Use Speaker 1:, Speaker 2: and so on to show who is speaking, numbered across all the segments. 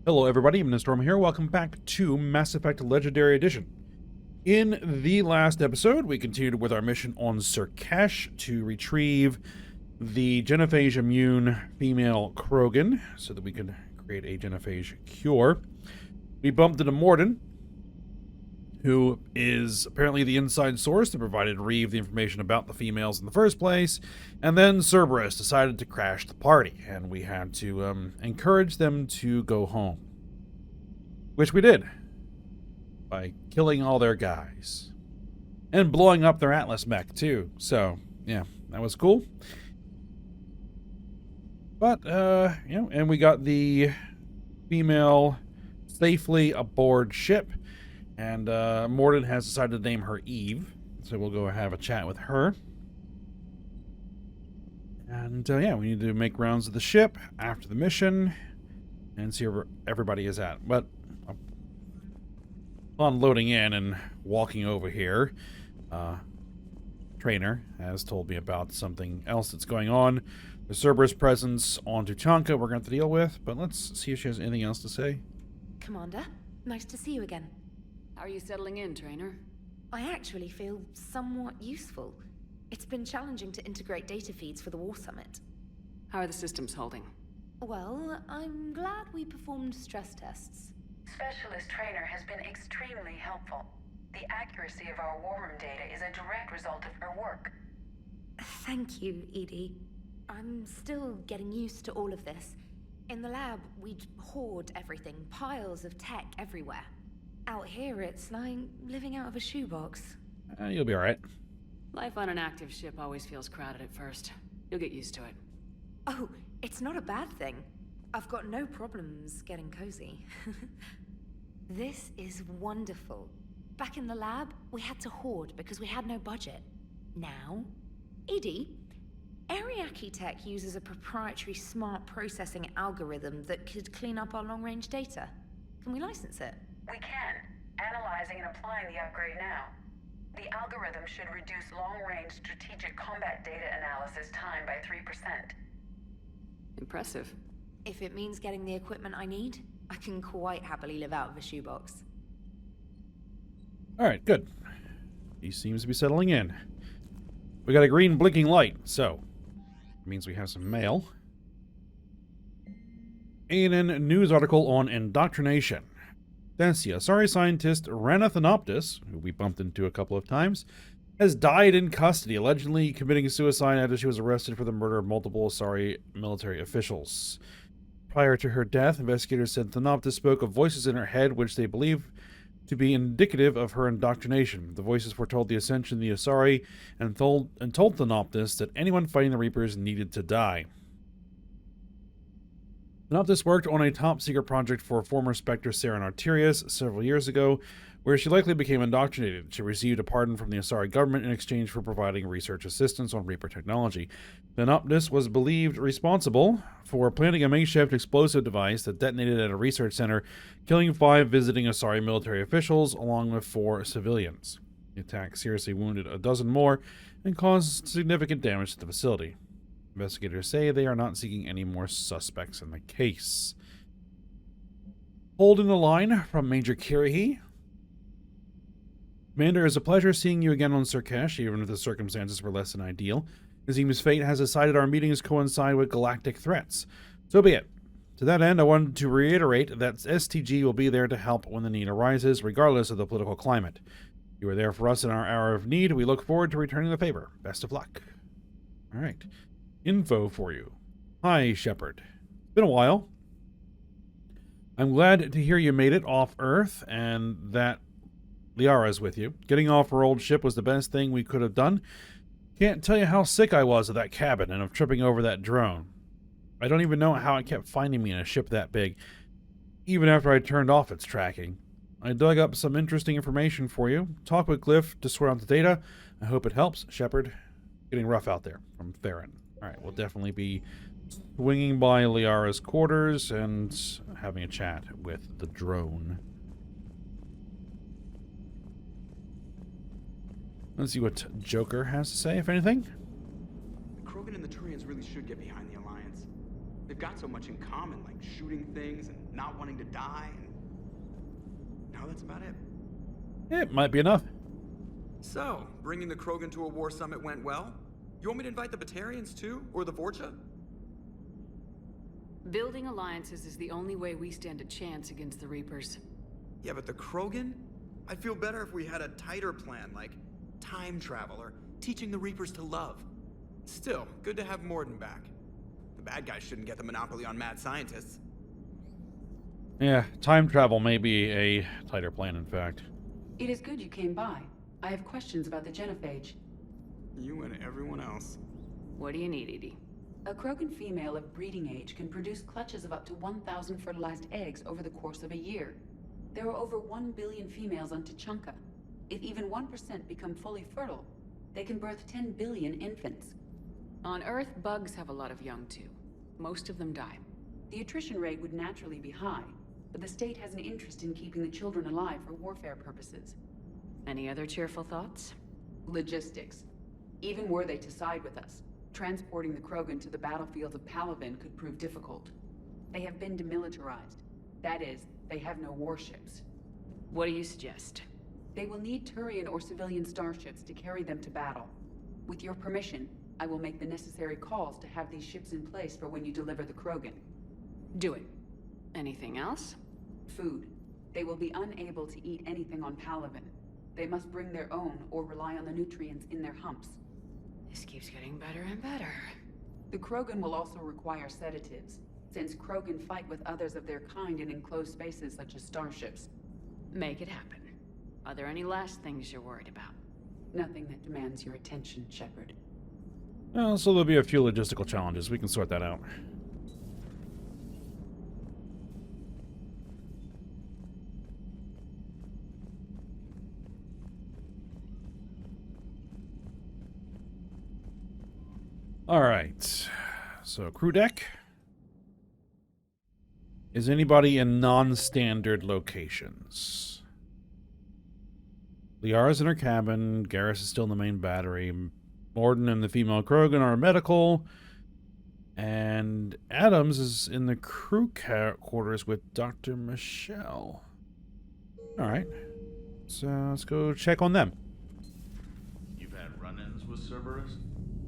Speaker 1: Hello everybody, ME3 here. Welcome back to Mass Effect Legendary Edition. In the last episode, we continued with our mission on Surkesh to retrieve the genophage immune female Krogan so that we could create a genophage cure. We bumped into Mordin, who is apparently the inside source that provided Reeve the information about the females in the first place, and then Cerberus decided to crash the party, and we had to encourage them to go home. Which we did, by killing all their guys. And blowing up their Atlas mech, too. So, yeah, that was cool. But, and we got the female safely aboard ship. And Mordin has decided to name her Eve, so we'll go have a chat with her. And yeah, we need to make rounds of the ship after the mission and see where everybody is at. But upon loading in and walking over here, Trainer has told me about something else that's going on. The Cerberus presence on Tuchanka we're going to have to deal with, but let's see if she has anything else to say.
Speaker 2: Commander, nice to see you again.
Speaker 3: How are you settling in, Trainer?
Speaker 2: I actually feel somewhat useful. It's been challenging to integrate data feeds for the War Summit.
Speaker 3: How are the systems holding?
Speaker 2: Well, I'm glad we performed stress tests.
Speaker 4: Specialist Trainer has been extremely helpful. The accuracy of our war room data is a direct result of her work.
Speaker 2: Thank you, Edie. I'm still getting used to all of this. In the lab, we'd hoard everything, piles of tech everywhere. Out here, it's like living out of a shoebox.
Speaker 1: You'll be alright.
Speaker 3: Life on an active ship always feels crowded at first. You'll get used to it.
Speaker 2: Oh, it's not a bad thing. I've got no problems getting cozy. This is wonderful. Back in the lab, we had to hoard because we had no budget. Now, Edie, Ariake Tech uses a proprietary smart processing algorithm that could clean up our long-range data. Can we license it?
Speaker 4: We can. Analyzing and applying the upgrade now. The algorithm should reduce long-range strategic combat data analysis time by 3%.
Speaker 3: Impressive.
Speaker 2: If it means getting the equipment I need, I can quite happily live out of a shoebox.
Speaker 1: Alright, good. He seems to be settling in. We got a green blinking light, so it means we have some mail. ANN news article on indoctrination. Thensia, sorry scientist Ranathanoptis, who we bumped into a couple of times, has died in custody, allegedly committing suicide after she was arrested for the murder of multiple Asari military officials. Prior to her death, investigators said Thanoptis spoke of voices in her head which they believe to be indicative of her indoctrination. The voices foretold the ascension of the Asari and told Thanoptis that anyone fighting the Reapers needed to die. Thanoptis worked on a top-secret project for former Spectre Saren Arterius several years ago, where she likely became indoctrinated. She received a pardon from the Asari government in exchange for providing research assistance on Reaper technology. Thanoptis was believed responsible for planting a makeshift explosive device that detonated at a research center, killing 5 visiting Asari military officials along with 4 civilians. The attack seriously wounded a dozen more and caused significant damage to the facility. Investigators say they are not seeking any more suspects in the case. Holding the line from Major Kirihi. Commander, it's a pleasure seeing you again on Surkesh, even if the circumstances were less than ideal. It seems fate has decided our meetings coincide with galactic threats. So be it. To that end, I wanted to reiterate that STG will be there to help when the need arises, regardless of the political climate. You were there for us in our hour of need. We look forward to returning the favor. Best of luck. All right. Info for you. Hi, Shepard. It's been a while. I'm glad to hear you made it off Earth and that Liara's with you. Getting off her old ship was the best thing we could have done. Can't tell you how sick I was of that cabin and of tripping over that drone. I don't even know how it kept finding me in a ship that big, even after I turned off its tracking. I dug up some interesting information for you. Talk with Glyph to sort out the data. I hope it helps, Shepard. Getting rough out there, from Theron. Alright, we'll definitely be swinging by Liara's quarters and having a chat with the drone. Let's see what Joker has to say, if anything.
Speaker 5: The Krogan and the Turians really should get behind the Alliance. They've got so much in common, like shooting things and not wanting to die, and now that's about it.
Speaker 1: It might be enough.
Speaker 5: So, bringing the Krogan to a war summit went well? You want me to invite the Batarians too? Or the Vorcha?
Speaker 3: Building alliances is the only way we stand a chance against the Reapers.
Speaker 5: Yeah, but the Krogan? I'd feel better if we had a tighter plan, like time travel or teaching the Reapers to love. Still, good to have Morden back. The bad guys shouldn't get the monopoly on mad scientists.
Speaker 1: Yeah, time travel may be a tighter plan, in fact.
Speaker 6: It is good you came by. I have questions about the genophage.
Speaker 5: You and everyone else.
Speaker 3: What do you need, Edie?
Speaker 6: A Krogan female of breeding age can produce clutches of up to 1,000 fertilized eggs over the course of a year. There are over 1 billion females on Tuchanka. If even 1% become fully fertile, they can birth 10 billion infants.
Speaker 3: On Earth, bugs have a lot of young too. Most of them die.
Speaker 6: The attrition rate would naturally be high, but the state has an interest in keeping the children alive for warfare purposes.
Speaker 3: Any other cheerful thoughts?
Speaker 6: Logistics. Even were they to side with us, transporting the Krogan to the battlefields of Palaven could prove difficult. They have been demilitarized. That is, they have no warships.
Speaker 3: What do you suggest?
Speaker 6: They will need Turian or civilian starships to carry them to battle. With your permission, I will make the necessary calls to have these ships in place for when you deliver the Krogan.
Speaker 3: Do it. Anything else?
Speaker 6: Food. They will be unable to eat anything on Palaven. They must bring their own or rely on the nutrients in their humps.
Speaker 3: This keeps getting better and better.
Speaker 6: The Krogan will also require sedatives, since Krogan fight with others of their kind in enclosed spaces such as starships.
Speaker 3: Make it happen. Are there any last things you're worried about?
Speaker 6: Nothing that demands your attention, Shepard.
Speaker 1: Well, so there'll be a few logistical challenges. We can sort that out. All right. So, crew deck. Is anybody in non-standard locations? Liara's in her cabin. Garrus is still in the main battery. Morden and the female Krogan are medical. And Adams is in the crew quarters with Dr. Michelle. All right. So let's go check on them.
Speaker 7: You've had run-ins with Cerberus?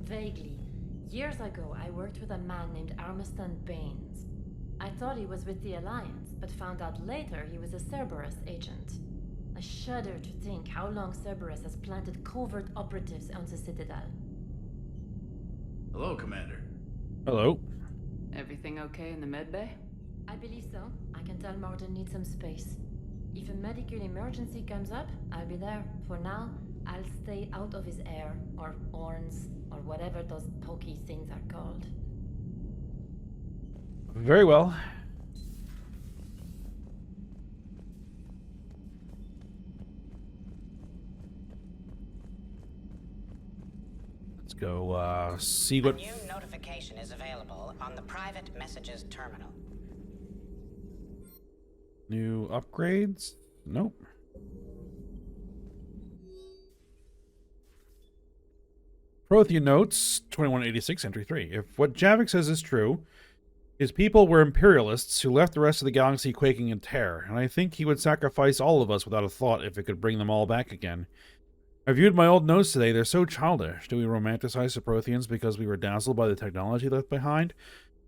Speaker 8: Vaguely. Years ago, I worked with a man named Armiston Baines. I thought he was with the Alliance, but found out later he was a Cerberus agent. I shudder to think how long Cerberus has planted covert operatives on the Citadel.
Speaker 7: Hello, Commander.
Speaker 1: Hello.
Speaker 3: Everything okay in the medbay?
Speaker 8: I believe so. I can tell Morden needs some space. If a medical emergency comes up, I'll be there. For now, I'll stay out of his air, or horns, or whatever those pokey things are called.
Speaker 1: Very well. Let's go see what...
Speaker 9: A new notification is available on the private messages terminal.
Speaker 1: New upgrades? Nope. Prothean notes, 2186, entry 3. If what Javik says is true, his people were imperialists who left the rest of the galaxy quaking in terror, and I think he would sacrifice all of us without a thought if it could bring them all back again. I viewed my old notes today. They're so childish. Do we romanticize the Protheans because we were dazzled by the technology left behind?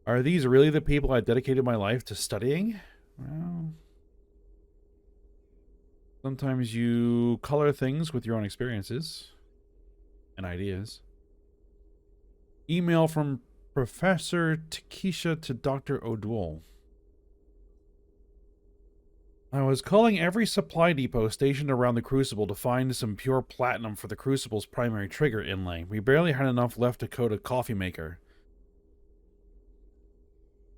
Speaker 1: Are these really the people I dedicated my life to studying? Well, sometimes you color things with your own experiences and ideas. Email from Professor Takesha to Dr. O'Dwell. I was calling every supply depot stationed around the Crucible to find some pure platinum for the Crucible's primary trigger inlay. We barely had enough left to coat a coffee maker.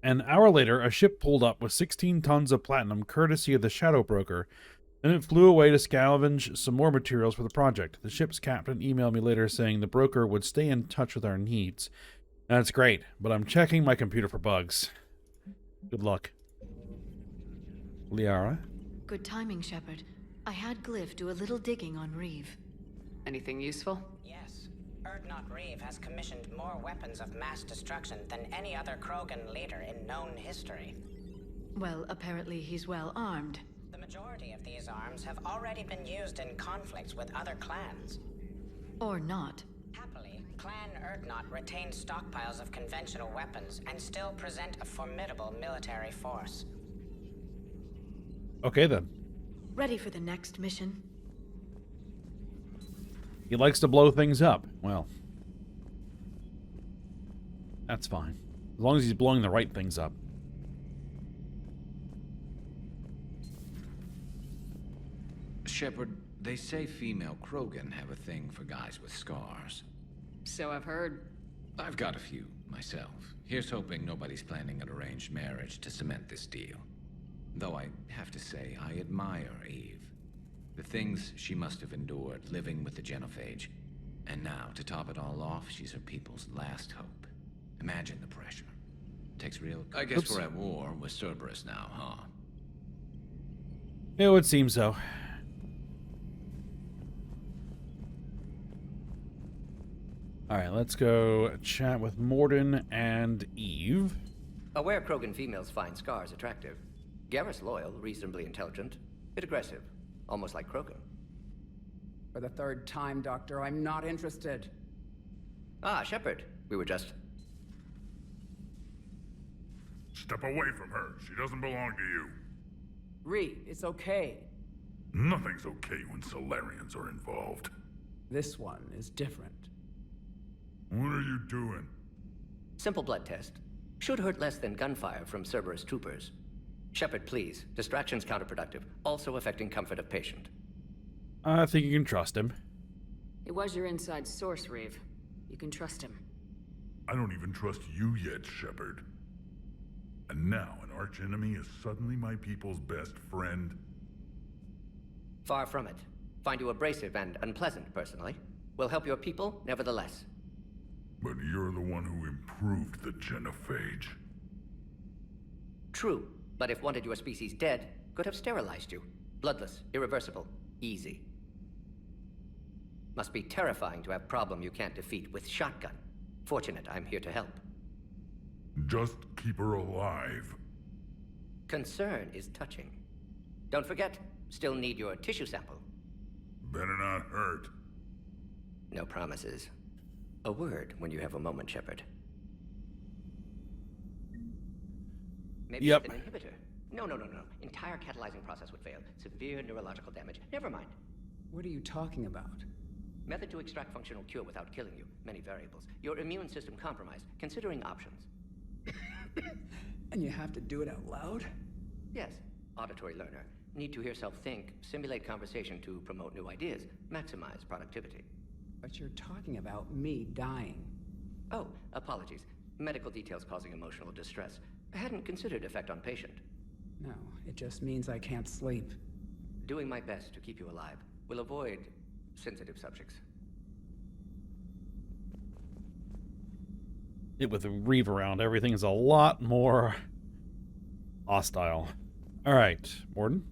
Speaker 1: An hour later, a ship pulled up with 16 tons of platinum courtesy of the Shadow Broker. Then it flew away to scavenge some more materials for the project. The ship's captain emailed me later saying the broker would stay in touch with our needs. That's great, but I'm checking my computer for bugs. Good luck. Liara?
Speaker 10: Good timing, Shepard. I had Glyph do a little digging on Reeve.
Speaker 3: Anything useful?
Speaker 9: Yes. Erdnot Reeve has commissioned more weapons of mass destruction than any other Krogan leader in known history.
Speaker 10: Well, apparently he's well armed.
Speaker 9: The majority of these arms have already been used in conflicts with other clans.
Speaker 10: Or not.
Speaker 9: Happily, Clan Erdnot retain stockpiles of conventional weapons and still present a formidable military force.
Speaker 1: Okay, then.
Speaker 10: Ready for the next mission?
Speaker 1: He likes to blow things up. Well, that's fine. As long as he's blowing the right things up.
Speaker 11: Shepard, they say female Krogan have a thing for guys with scars.
Speaker 3: So I've heard.
Speaker 11: I've got a few, myself. Here's hoping nobody's planning an arranged marriage to cement this deal. Though I have to say, I admire Eve. The things she must have endured living with the Genophage. And now, to top it all off, she's her people's last hope. Imagine the pressure. Takes real... I guess
Speaker 1: Oops.
Speaker 11: we're at war with Cerberus now, huh?
Speaker 1: It would seem so. Alright, let's go chat with Morden and Eve.
Speaker 12: Aware Krogan females find scars attractive. Garrus loyal, reasonably intelligent, bit aggressive, almost like Krogan.
Speaker 13: For the third time, Doctor, I'm not interested.
Speaker 12: Ah, Shepard. We were just...
Speaker 14: Step away from her. She doesn't belong to you.
Speaker 13: Reed, it's okay.
Speaker 14: Nothing's okay when Solarians are involved.
Speaker 13: This one is different.
Speaker 14: What are you doing?
Speaker 12: Simple blood test. Should hurt less than gunfire from Cerberus troopers. Shepard, please. Distraction's counterproductive, also affecting comfort of patient.
Speaker 1: I think you can trust him.
Speaker 3: It was your inside source, Reeve. You can trust him.
Speaker 14: I don't even trust you yet, Shepard. And now an archenemy is suddenly my people's best friend?
Speaker 12: Far from it. Find you abrasive and unpleasant, personally. Will help your people, nevertheless.
Speaker 14: But you're the one who improved the Genophage.
Speaker 12: True, but if wanted your species dead, could have sterilized you. Bloodless, irreversible, easy. Must be terrifying to have problem you can't defeat with shotgun. Fortunate I'm here to help.
Speaker 14: Just keep her alive.
Speaker 12: Concern is touching. Don't forget, still need your tissue sample.
Speaker 14: Better not hurt.
Speaker 12: No promises. A word when you have a moment, Shepard. Maybe
Speaker 1: Yep.
Speaker 12: it's an inhibitor. No. Entire catalyzing process would fail. Severe neurological damage. Never mind.
Speaker 13: What are you talking about?
Speaker 12: Method to extract functional cure without killing you. Many variables. Your immune system compromised. Considering options.
Speaker 13: And you have to do it out loud?
Speaker 12: Yes. Auditory learner. Need to hear self-think, simulate conversation to promote new ideas, maximize productivity.
Speaker 13: But you're talking about me dying.
Speaker 12: Oh, apologies. Medical details causing emotional distress. I hadn't considered effect on patient.
Speaker 13: No, it just means I can't sleep.
Speaker 12: Doing my best to keep you alive. Will avoid sensitive subjects.
Speaker 1: With Reeve around, everything is a lot more hostile. Alright, Morden?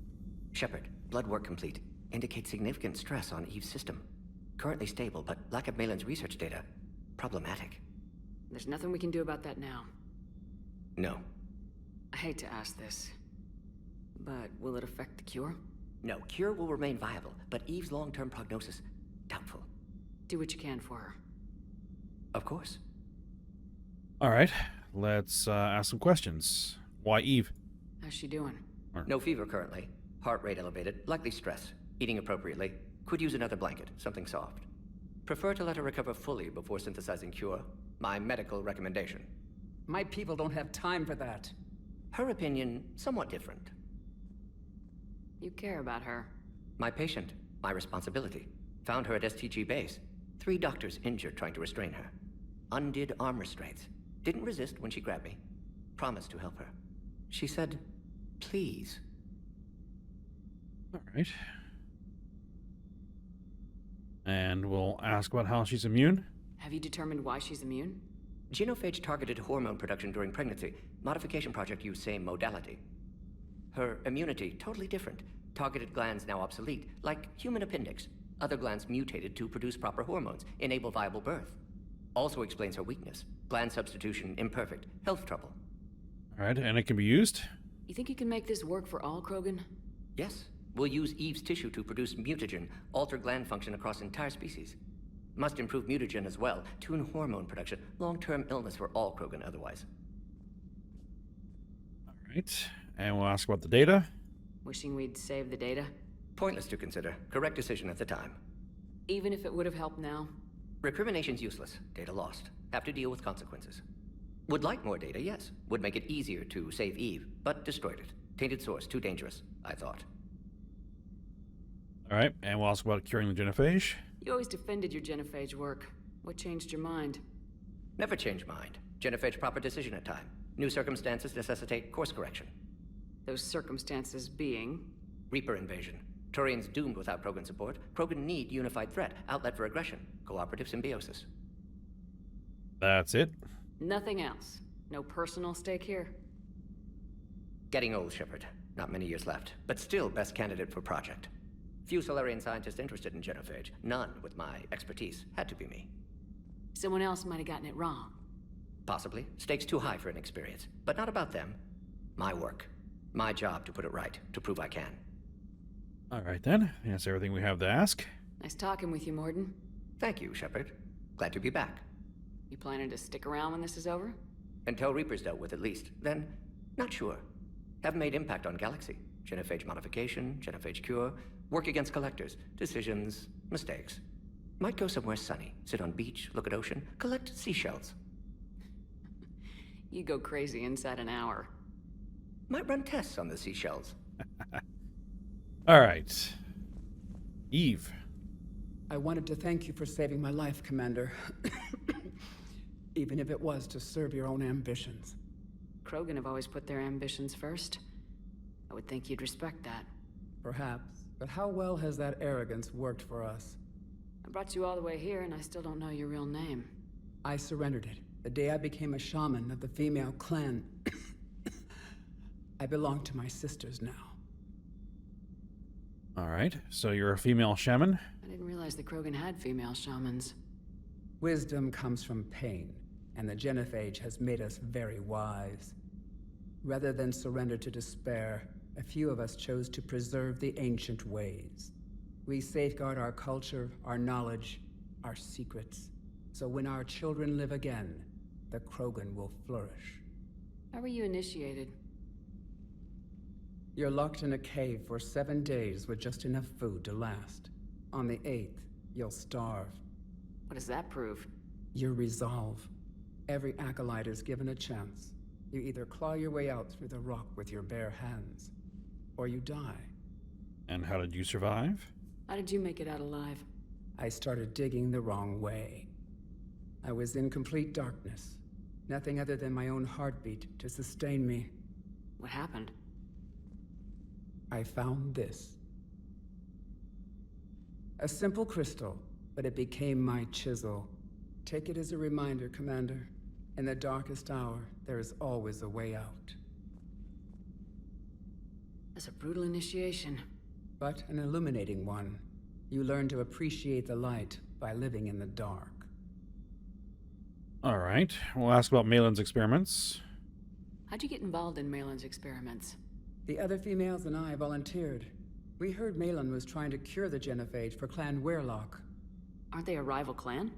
Speaker 12: Shepard, blood work complete. Indicates significant stress on Eve's system. Currently stable, but lack of Malin's research data. Problematic.
Speaker 3: There's nothing we can do about that now.
Speaker 12: No.
Speaker 3: I hate to ask this, but will it affect the cure?
Speaker 12: No, cure will remain viable, but Eve's long-term prognosis, doubtful.
Speaker 3: Do what you can for her.
Speaker 12: Of course.
Speaker 1: Alright, let's ask some questions. Why Eve?
Speaker 3: How's she doing?
Speaker 12: No fever currently. Heart rate elevated, likely stress. Eating appropriately. Could use another blanket, something soft. Prefer to let her recover fully before synthesizing cure. My medical recommendation.
Speaker 13: My people don't have time for that.
Speaker 12: Her opinion, somewhat different.
Speaker 3: You care about her.
Speaker 12: My patient, my responsibility. Found her at STG base. 3 doctors injured trying to restrain her. Undid arm restraints. Didn't resist when she grabbed me. Promised to help her. She said, please.
Speaker 1: Alright. And we'll ask about how she's immune.
Speaker 3: Have you determined why she's immune?
Speaker 12: Genophage targeted hormone production during pregnancy. Modification project used same modality. Her immunity, totally different. Targeted glands now obsolete, like human appendix. Other glands mutated to produce proper hormones, enable viable birth. Also explains her weakness. Gland substitution imperfect. Health trouble.
Speaker 1: Alright, and it can be used?
Speaker 3: You think you can make this work for all Krogan?
Speaker 12: Yes. We'll use Eve's tissue to produce mutagen, alter gland function across entire species. Must improve mutagen as well, tune hormone production. Long-term illness for all Krogan otherwise.
Speaker 1: Alright, and we'll ask about the data.
Speaker 3: Wishing we'd saved the data?
Speaker 12: Pointless to consider. Correct decision at the time.
Speaker 3: Even if it would have helped now?
Speaker 12: Recrimination's useless. Data lost. Have to deal with consequences. Would like more data, yes. Would make it easier to save Eve, but destroyed it. Tainted source, too dangerous, I thought.
Speaker 1: Alright, and we'll ask about curing the genophage.
Speaker 3: You always defended your genophage work. What changed your mind?
Speaker 12: Never change mind. Genophage proper decision at time. New circumstances necessitate course correction.
Speaker 3: Those circumstances being?
Speaker 12: Reaper invasion. Turians doomed without Krogan support. Krogan need unified threat, outlet for aggression, cooperative symbiosis.
Speaker 1: That's it?
Speaker 3: Nothing else. No personal stake here?
Speaker 12: Getting old, Shepard. Not many years left, but still best candidate for project. Few Solarian scientists interested in genophage. None with my expertise. Had to be me.
Speaker 3: Someone else might have gotten it wrong.
Speaker 12: Possibly. Stakes too high for inexperience. But not about them. My work. My job to put it right, to prove I can.
Speaker 1: Alright then, that's everything we have to ask.
Speaker 3: Nice talking with you, Morden.
Speaker 12: Thank you, Shepard. Glad to be back.
Speaker 3: You planning to stick around when this is over?
Speaker 12: Until Reaper's dealt with, at least. Then, not sure. Haven't made impact on Galaxy. Genophage modification, genophage cure, work against collectors, decisions, mistakes. Might go somewhere sunny, sit on beach, look at ocean, collect seashells.
Speaker 3: You go crazy inside an hour.
Speaker 12: Might run tests on the seashells.
Speaker 1: Alright. Eve.
Speaker 13: I wanted to thank you for saving my life, Commander. Even if it was to serve your own ambitions.
Speaker 3: Krogan have always put their ambitions first. I would think you'd respect that.
Speaker 13: Perhaps. But how well has that arrogance worked for us?
Speaker 3: I brought you all the way here and I still don't know your real name.
Speaker 13: I surrendered it the day I became a shaman of the female clan. I belong to my sisters now.
Speaker 1: Alright, so you're a female shaman?
Speaker 3: I didn't realize the Krogan had female shamans.
Speaker 13: Wisdom comes from pain, and the genophage has made us very wise. Rather than surrender to despair, a few of us chose to preserve the ancient ways. We safeguard our culture, our knowledge, our secrets. So when our children live again, the Krogan will flourish.
Speaker 3: How were you initiated?
Speaker 13: You're locked in a cave for 7 days with just enough food to last. On the 8th, you'll starve.
Speaker 3: What does that prove?
Speaker 13: Your resolve. Every acolyte is given a chance. You either claw your way out through the rock with your bare hands, or you die.
Speaker 1: And how did you survive?
Speaker 3: How did you make it out alive?
Speaker 13: I started digging the wrong way. I was in complete darkness. Nothing other than my own heartbeat to sustain me.
Speaker 3: What happened?
Speaker 13: I found this. A simple crystal, but it became my chisel. Take it as a reminder, Commander. In the darkest hour, there is always a way out.
Speaker 3: That's a brutal initiation.
Speaker 13: But an illuminating one. You learn to appreciate the light by living in the dark.
Speaker 1: Alright, we'll ask about Malin's experiments.
Speaker 3: How'd you get involved in Malin's experiments?
Speaker 13: The other females and I volunteered. We heard Malin was trying to cure the genophage for Clan Weirlock.
Speaker 3: Aren't they a rival clan?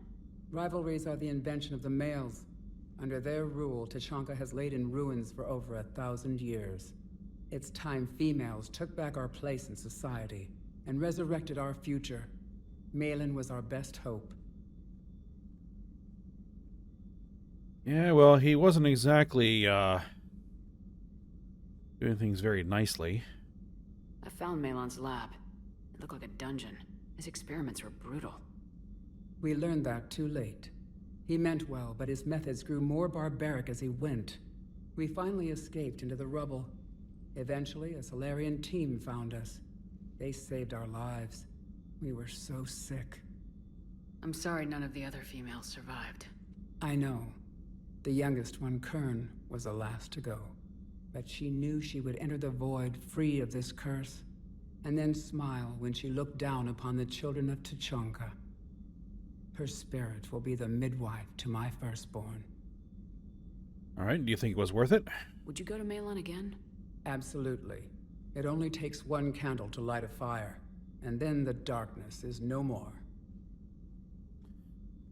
Speaker 13: Rivalries are the invention of the males. Under their rule, Tachanka has laid in ruins for over 1,000 years. It's time females took back our place in society and resurrected our future. Malin was our best hope.
Speaker 1: Yeah, well, he wasn't exactly, doing things very nicely.
Speaker 3: I found Malin's lab. It looked like a dungeon. His experiments were brutal.
Speaker 13: We learned that too late. He meant well, but his methods grew more barbaric as he went. We finally escaped into the rubble. Eventually, a Solarian team found us. They saved our lives. We were so sick.
Speaker 3: I'm sorry none of the other females survived.
Speaker 13: I know. The youngest one, Kern, was the last to go. But she knew she would enter the void free of this curse. and then smile when she looked down upon the children of Tuchanka. Her spirit will be the midwife to my firstborn.
Speaker 1: All right, do you think it was worth it?
Speaker 3: Would you go to Malon again?
Speaker 13: Absolutely. It only takes one candle to light a fire, and then the darkness is no more.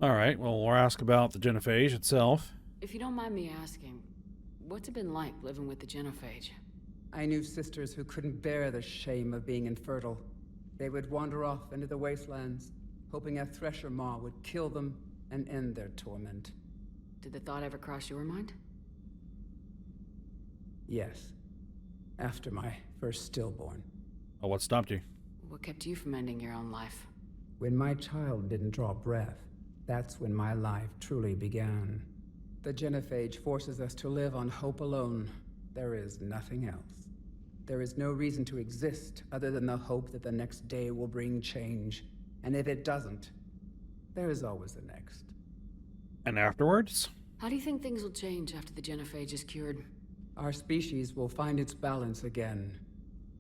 Speaker 1: All right, well, we'll ask about the genophage itself.
Speaker 3: If you don't mind me asking, what's it been like living with the genophage?
Speaker 13: I knew sisters who couldn't bear the shame of being infertile. They would wander off into the wastelands, hoping a thresher maw would kill them and end their torment.
Speaker 3: Did the thought ever cross your mind?
Speaker 13: Yes. After my first stillborn.
Speaker 1: Oh, what stopped you?
Speaker 3: What kept you from ending your own life?
Speaker 13: When my child didn't draw breath, that's when my life truly began. The genophage forces us to live on hope alone. There is nothing else. There is no reason to exist other than the hope that the next day will bring change. And if it doesn't, there is always the next.
Speaker 1: And afterwards?
Speaker 3: How do you think things will change after the genophage is cured?
Speaker 13: Our species will find its balance again.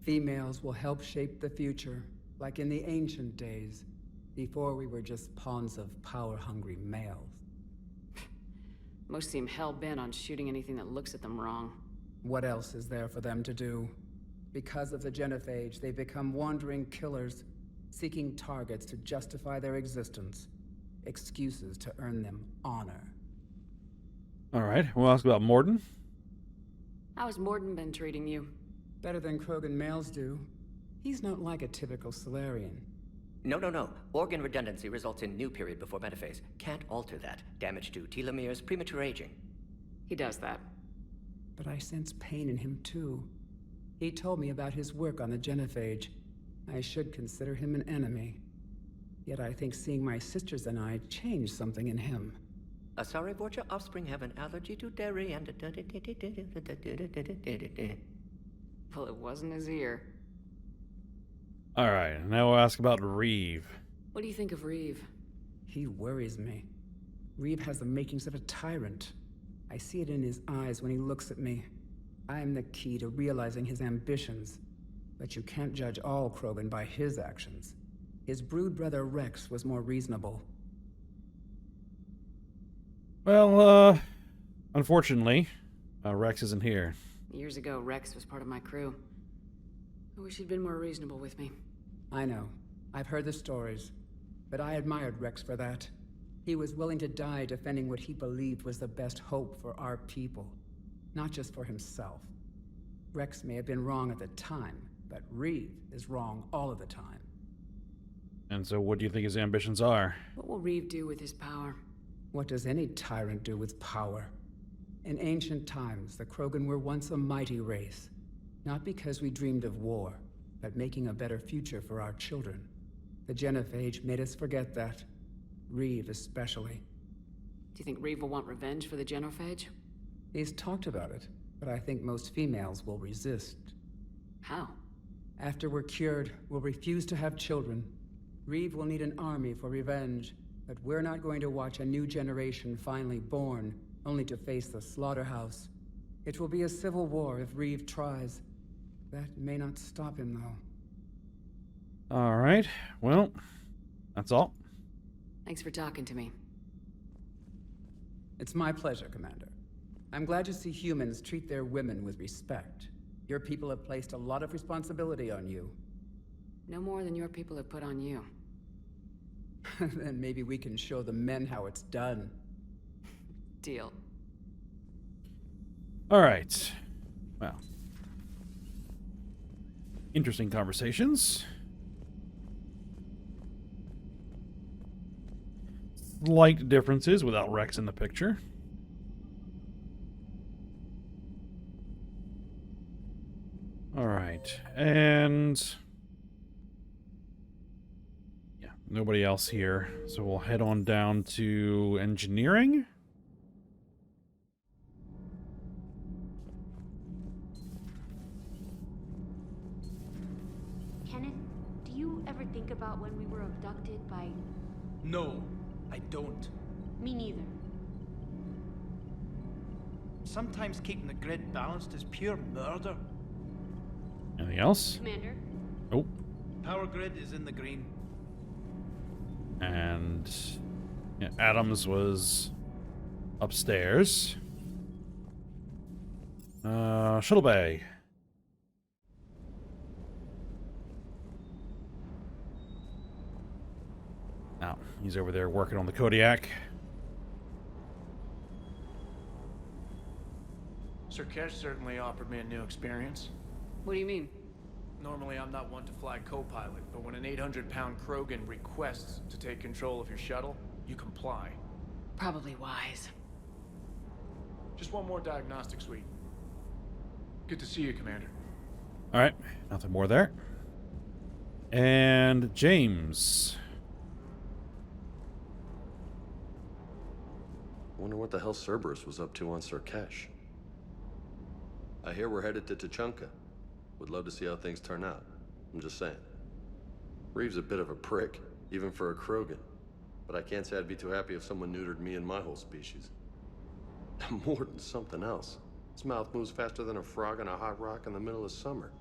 Speaker 13: Females will help shape the future, like in the ancient days, before we were just pawns of power-hungry males.
Speaker 3: Most seem hell-bent on shooting anything that looks at them wrong.
Speaker 13: What else is there for them to do? Because of the genophage, they become wandering killers, seeking targets to justify their existence. Excuses to earn them honor.
Speaker 1: All right, we'll ask about Morden.
Speaker 3: How has Morden been treating you?
Speaker 13: Better than Krogan males do. He's not like a typical Solarian.
Speaker 12: No. Organ redundancy results in new period before metaphase. Can't alter that. Damage to telomeres, premature aging.
Speaker 3: He does that.
Speaker 13: But I sense pain in him too. He told me about his work on the genophage. I should consider him an enemy. Yet I think seeing my sisters and I changed something in him.
Speaker 12: Sorry, Borgia, offspring have an allergy to dairy and...
Speaker 3: Well, it wasn't his ear.
Speaker 1: All right, now we'll ask about Reeve.
Speaker 3: What do you think of Reeve?
Speaker 13: He worries me. Reeve has the makings of a tyrant. I see it in his eyes when he looks at me. I am the key to realizing his ambitions. But you can't judge all Krogan by his actions. His brood brother Rex was more reasonable.
Speaker 1: Well, unfortunately, Rex isn't here.
Speaker 3: Years ago, Rex was part of my crew. I wish he'd been more reasonable with me.
Speaker 13: I know. I've heard the stories. But I admired Rex for that. He was willing to die defending what he believed was the best hope for our people. Not just for himself. Rex may have been wrong at the time, but Reeve is wrong all of the time.
Speaker 1: And so what do you think his ambitions are?
Speaker 3: What will Reeve do with his power?
Speaker 13: What does any tyrant do with power? In ancient times, the Krogan were once a mighty race. Not because we dreamed of war, but making a better future for our children. The genophage made us forget that. Reeve especially.
Speaker 3: Do you think Reeve will want revenge for the genophage?
Speaker 13: He's talked about it, but I think most females will resist.
Speaker 3: How?
Speaker 13: After we're cured, we'll refuse to have children. Reeve will need an army for revenge, but we're not going to watch a new generation finally born, only to face the slaughterhouse. It will be a civil war if Reeve tries. That may not stop him, though.
Speaker 1: All right, well, that's all.
Speaker 3: Thanks for talking to me.
Speaker 13: It's my pleasure, Commander. I'm glad to see humans treat their women with respect. Your people have placed a lot of responsibility on you.
Speaker 3: No more than your people have put on you.
Speaker 13: Then maybe we can show the men how it's done.
Speaker 3: Deal.
Speaker 1: All right. Well. Interesting conversations. Slight differences without Rex in the picture. All right. And yeah, nobody else here. So we'll head on down to engineering.
Speaker 15: Kenneth, do you ever think about when we were abducted by...
Speaker 16: No, I don't.
Speaker 15: Me neither.
Speaker 16: Sometimes keeping the grid balanced is pure murder.
Speaker 1: Anything else?
Speaker 15: Commander?
Speaker 1: Oh.
Speaker 16: Power grid is in the green.
Speaker 1: And yeah, Adams was upstairs. Shuttle bay. Now, he's over there working on the Kodiak.
Speaker 17: Sirkesh certainly offered me a new experience.
Speaker 3: What do you mean?
Speaker 17: Normally, I'm not one to fly co-pilot, but when an 800-pound Krogan requests to take control of your shuttle, you comply.
Speaker 3: Probably wise.
Speaker 17: Just one more diagnostic suite. Good to see you, Commander.
Speaker 1: All right, nothing more there. And James.
Speaker 18: Wonder what the hell Cerberus was up to on Sirkesh. I hear we're headed to Tuchanka. Would love to see how things turn out. I'm just saying. Reeve's a bit of a prick, even for a Krogan. But I can't say I'd be too happy if someone neutered me and my whole species. More than something else. His mouth moves faster than a frog on a hot rock in the middle of summer.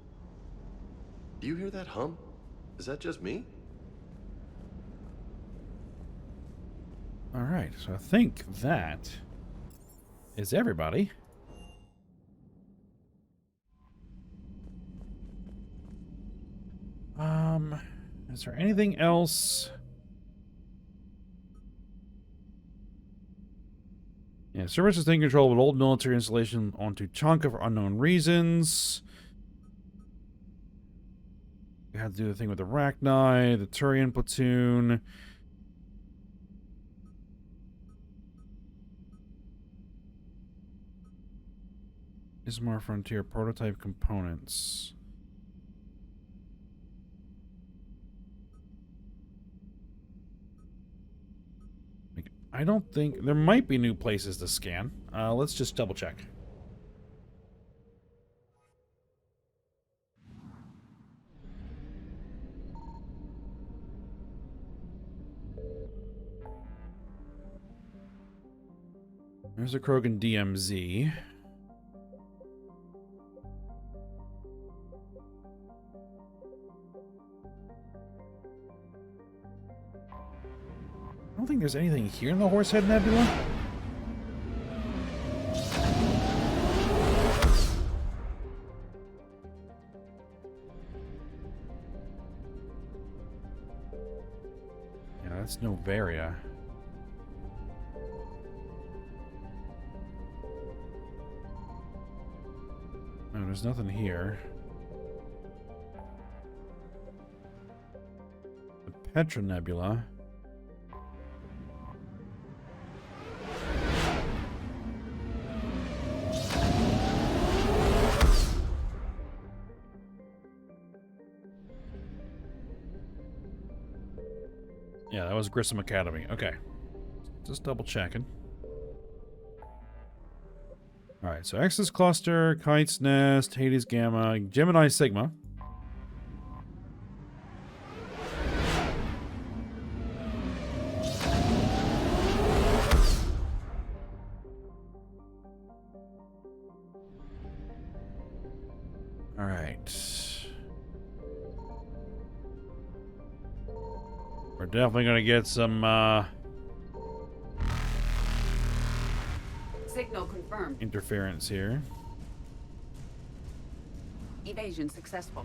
Speaker 18: Do you hear that hum? Is that just me?
Speaker 1: All right, so I think that is everybody. Is there anything else? Yeah, Cerberus is taking control of an old military installation on Tuchanka for unknown reasons. We had to do the thing with the Rachni, the Turian platoon. Ismar Frontier prototype components. I don't think... There might be new places to scan. Let's just double check. There's a Krogan DMZ. I don't think there's anything here in the Horsehead Nebula. Yeah, that's Novaria. No, there's nothing here. The Petra Nebula. Yeah, that was Grissom Academy. Okay. Just double checking. Alright, so Exodus Cluster, Kite's Nest, Hades Gamma, Gemini Sigma. Alright. We're definitely gonna get some,
Speaker 6: Signal confirmed.
Speaker 1: interference here.
Speaker 6: Evasion successful.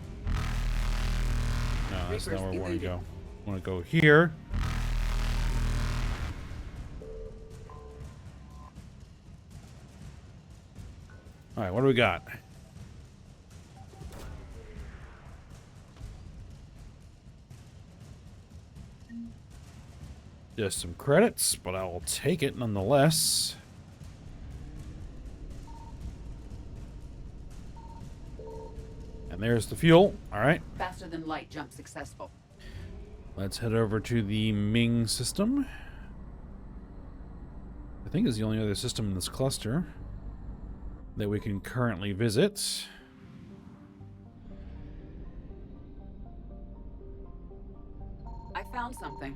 Speaker 1: No, that's not
Speaker 6: Reapers
Speaker 1: where we want to
Speaker 6: eluded.
Speaker 1: go. We want to go here. Alright, what do we got? Just some credits, but I will take it nonetheless. And there's the fuel. Alright.
Speaker 6: Faster than light jump successful.
Speaker 1: Let's head over to the Ming system. I think is the only other system in this cluster that we can currently visit.
Speaker 6: I found something.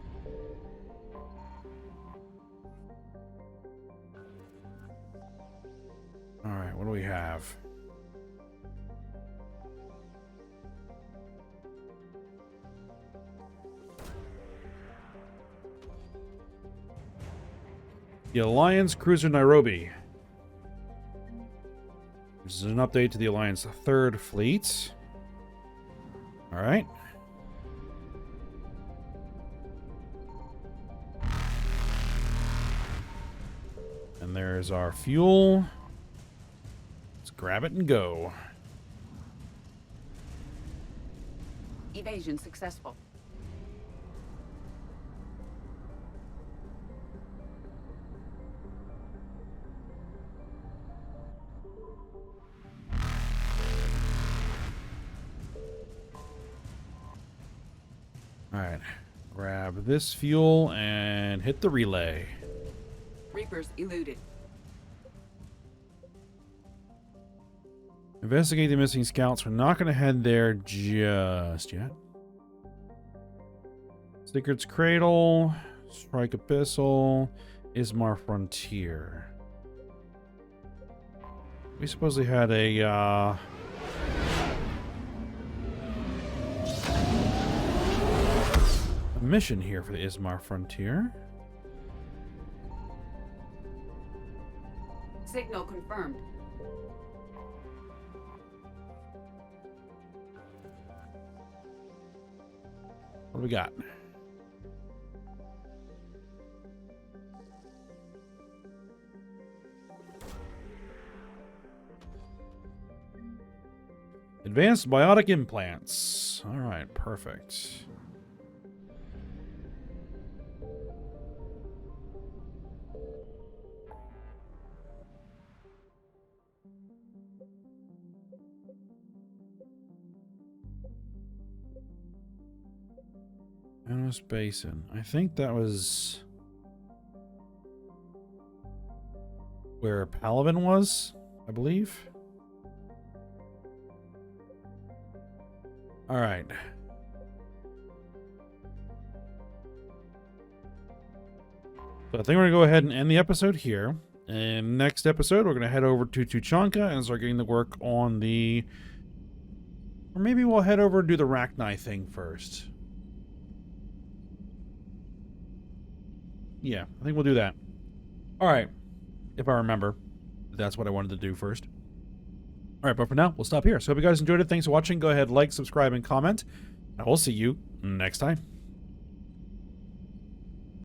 Speaker 1: Alright, what do we have? The Alliance Cruiser Nairobi. This is an update to the Alliance 3rd Fleet. Alright. And there's our fuel. Let's grab it and go.
Speaker 6: Evasion successful.
Speaker 1: Alright. Grab this fuel and hit the relay.
Speaker 6: Reapers eluded.
Speaker 1: Investigate the missing scouts. We're not going to head there just yet. Sticker's Cradle. Strike Epistle. Ismar Frontier. We supposedly had a mission here for the Ismar Frontier.
Speaker 6: Signal confirmed.
Speaker 1: What do we got? Advanced biotic implants. All right, perfect. Anos Basin. I think that was where Palaven was, I believe. All right. So I think we're going to go ahead and end the episode here. And next episode, we're going to head over to Tuchanka and start getting the work on the... Or maybe we'll head over and do the Rachni thing first. Yeah, I think we'll do that. All right. If I remember. That's what I wanted to do first. All right, but for now, we'll stop here. So hope you guys enjoyed it. Thanks for watching. Go ahead, like, subscribe, and comment. And we'll see you next time.